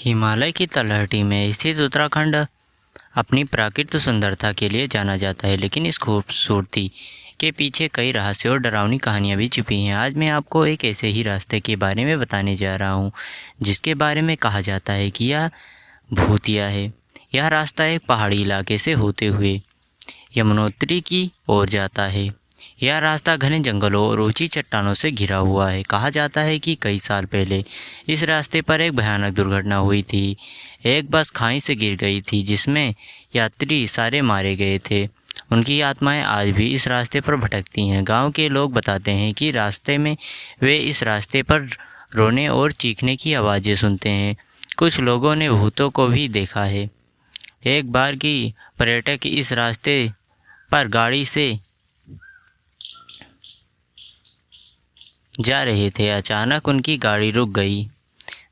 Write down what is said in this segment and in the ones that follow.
हिमालय की तलहटी में स्थित उत्तराखंड अपनी प्राकृतिक सुंदरता के लिए जाना जाता है, लेकिन इस खूबसूरती के पीछे कई रहस्य और डरावनी कहानियां भी छुपी हैं। आज मैं आपको एक ऐसे ही रास्ते के बारे में बताने जा रहा हूं, जिसके बारे में कहा जाता है कि यह भूतिया है। यह रास्ता एक पहाड़ी इलाके से होते हुए यमुनोत्री की ओर जाता है। यह रास्ता घने जंगलों और ऊंची चट्टानों से घिरा हुआ है। कहा जाता है कि कई साल पहले इस रास्ते पर एक भयानक दुर्घटना हुई थी। एक बस खाई से गिर गई थी, जिसमें यात्री सारे मारे गए थे। उनकी आत्माएं आज भी इस रास्ते पर भटकती हैं। गांव के लोग बताते हैं कि रास्ते में वे इस रास्ते पर रोने और चीखने की आवाज़ें सुनते हैं। कुछ लोगों ने भूतों को भी देखा है। एक बार की पर्यटक इस रास्ते पर गाड़ी से जा रहे थे। अचानक उनकी गाड़ी रुक गई।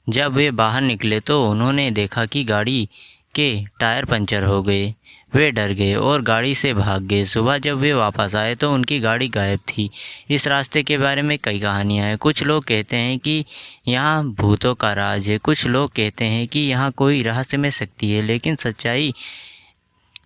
जब वे बाहर निकले तो उन्होंने देखा कि गाड़ी के टायर पंचर हो गए। वे डर गए और गाड़ी से भाग गए। सुबह जब वे वापस आए तो उनकी गाड़ी गायब थी। इस रास्ते के बारे में कई कहानियां हैं। कुछ लोग कहते हैं कि यहाँ भूतों का राज है। कुछ लोग कहते हैं कि यहाँ कोई रहस्यमय शक्ति है। लेकिन सच्चाई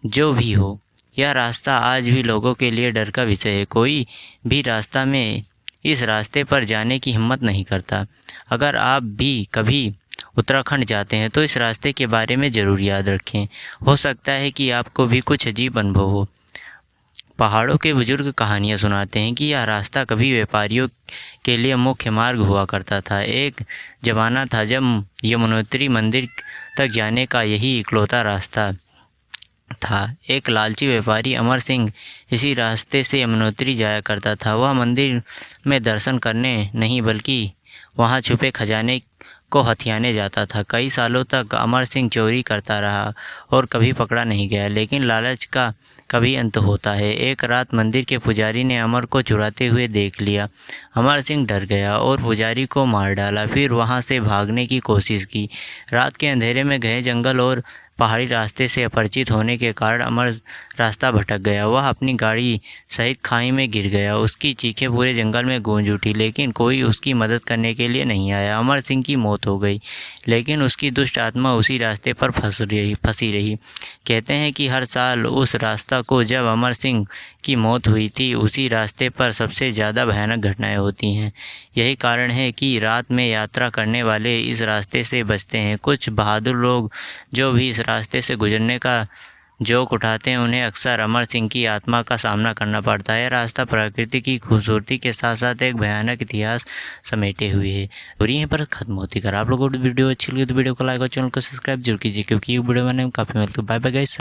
जो भी हो, यह रास्ता आज भी लोगों के लिए डर का विषय है। कोई भी रास्ता में इस रास्ते पर जाने की हिम्मत नहीं करता। अगर आप भी कभी उत्तराखंड जाते हैं तो इस रास्ते के बारे में ज़रूर याद रखें। हो सकता है कि आपको भी कुछ अजीब अनुभव हो। पहाड़ों के बुजुर्ग कहानियाँ सुनाते हैं कि यह रास्ता कभी व्यापारियों के लिए मुख्य मार्ग हुआ करता था। एक ज़माना था जब यमुनोत्री मंदिर तक जाने का यही इकलौता रास्ता था। एक लालची व्यापारी अमर सिंह इसी रास्ते से यमुनोत्री जाया करता था। वह मंदिर में दर्शन करने नहीं, बल्कि वहां छुपे खजाने को हथियाने जाता था। कई सालों तक अमर सिंह चोरी करता रहा और कभी पकड़ा नहीं गया, लेकिन लालच का कभी अंत होता है। एक रात मंदिर के पुजारी ने अमर को चुराते हुए देख लिया। अमर सिंह डर गया और पुजारी को मार डाला। फिर वहां से भागने की कोशिश की। रात के अंधेरे में घने जंगल और पहाड़ी रास्ते से अपरिचित होने के कारण अमर रास्ता भटक गया। वह अपनी गाड़ी सहित खाई में गिर गया। उसकी चीखें पूरे जंगल में गूंज उठी, लेकिन कोई उसकी मदद करने के लिए नहीं आया। अमर सिंह की मौत हो गई, लेकिन उसकी दुष्ट आत्मा उसी रास्ते पर फंसी रही। कहते हैं कि हर साल उस रास्ता को जब अमर सिंह की मौत हुई थी, उसी रास्ते पर सबसे ज़्यादा भयानक घटनाएं होती हैं। यही कारण है कि रात में यात्रा करने वाले इस रास्ते से बचते हैं। कुछ बहादुर लोग जो भी इस रास्ते से गुजरने का जोक उठाते हैं, उन्हें अक्सर अमर सिंह की आत्मा का सामना करना पड़ता है। रास्ता प्रकृति की खूबसूरती के साथ साथ एक भयानक इतिहास समेटे हुए है। और यहीं पर खत्म होती है। अगर आप लोगों को वीडियो अच्छी लगी तो वीडियो को लाइक और चैनल को सब्सक्राइब जरूर कीजिए, क्योंकि ये वीडियो मैंने काफ़ी मिलती है। Bye bye guys.